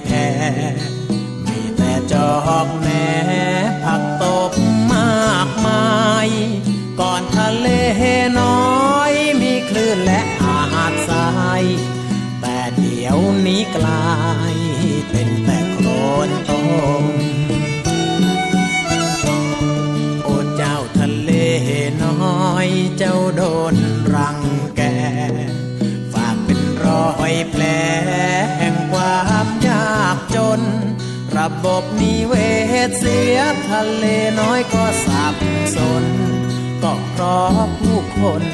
แพมีแต่จอกแหนผักตบมากมายก่อนทะเลน้อยมีคลื่นและหาดทรายแต่เดี๋ยวนี้กลายเป็นแต่โคลนตมโอ้เจ้าทะเลน้อยเจ้าโดนรังแกฝากเป็นรอยแผลแห่งความยากจนระบบนิเวศเสียทะเลน้อยก็สับสนก็เพราะผู้คน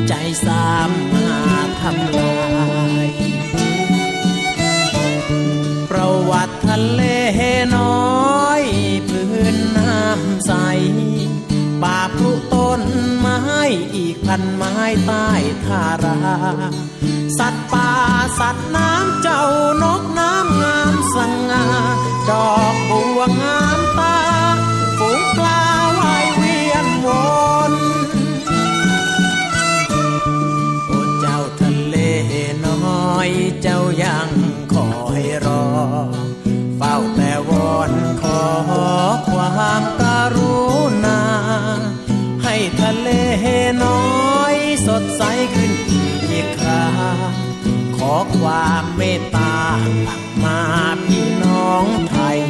ใจสามารถทำลายประวัติทะเลน้อยพื้นน้ำใสป่าพลุต้นไม้อีกพันไม้ใต้ทาราสัตว์ป่าสัตว์น้ำเจ้านกน้ำงามสง่าดอกบัวงามตาฝูงปลาว่ายเวียนวนโอ้เจ้าทะเลน้อยเจ้ายังคอยรอเฝ้าแต่วอนขอความกรุณาให้ทะเลน้อยสดใสขึ้นอีกคราขอความเมตตาหลั่งมาพี่น้องไทย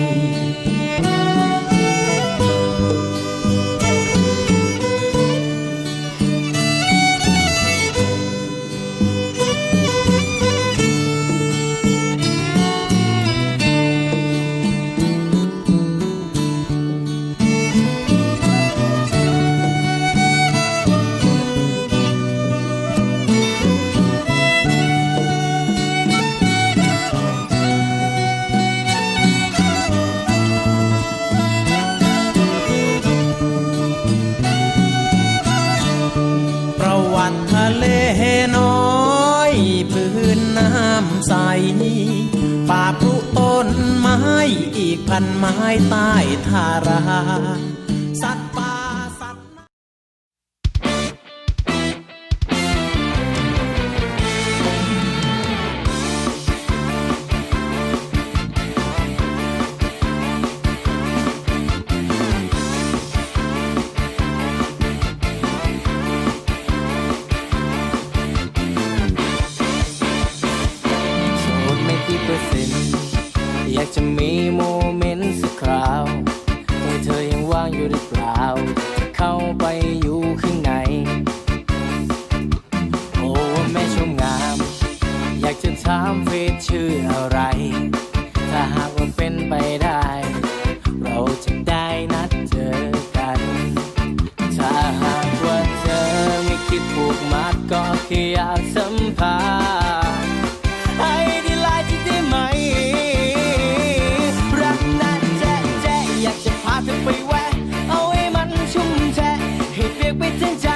ทะเลน้อยพื้นน้ำใสป่าพลุต้นไม้อีกพันไม้ใต้ทาราสัตว์ป่าสัตว์อยากจะมีโมเมนต์สักคราวแต่เธอยังว่างอยู่หรือเปล่าเข้าไปอยู่ข้างในโอ้แม่ชมงามอยากจะถามเฟซชื่ออะไรถ้าหากว่าเป็นไปได้เราจะได้นัดเจอกันถ้าหากว่าเธอไม่คิดผูกมัดก็แค่อยากสัมผัสให้ได้ไลน์ที่ได้ไหมจะไปแวะเอาให้มันชุ่มแช่ให้เปียกไปทั้งใจ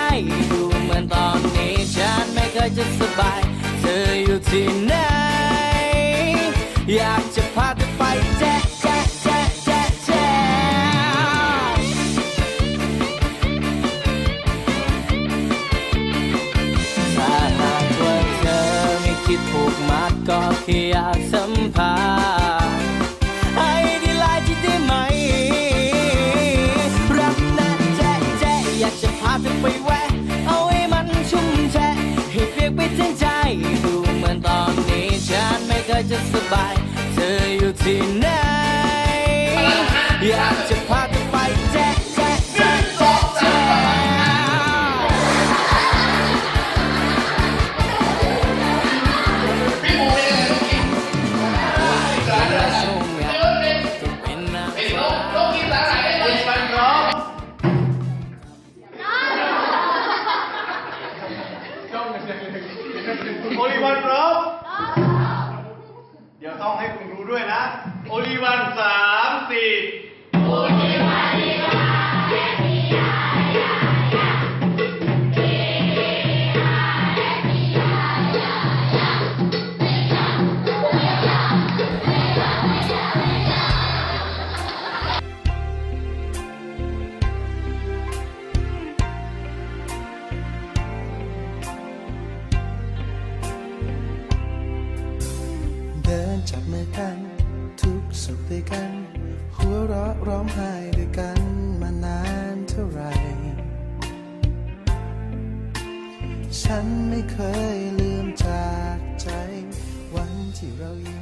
ดูเหมือนตอนนี้ฉันไม่เคยจะสบายเธออยู่ที่ไหนอยากจะพาเธอไปแจ๊ะแจ๊ะแจ๊ะแจ๊ะแจ๊ะถ้าหากว่าเธอไม่คิดผูกมัดก็แค่อยากสัมผัสให้ได้ไลน์ที่ได้ไหมอยากจะพาเธอไปแวะเอาให้มันชุ่มแช่ให้เปียกไปทั้งใจดูเหมือนตอนนี้ฉันไม่เคยจะสบายเธออยู่ที่ไหนอยากจะพาเธอไปแจ๊ะแจ๊ะแจ๊ะแจ๊ะแจ๊ะโอลิวันพร้อมเดี๋ยวต้องให้คุณรู้ด้วยนะโอลิวัน3 4โอลิวันจับมือกัน สุขด้วยกัน หัวเราะร้องไห้ด้วยกันมานานเท่าไหร่ฉันไม่เคยลืมจากใจวันที่เรายิ้ม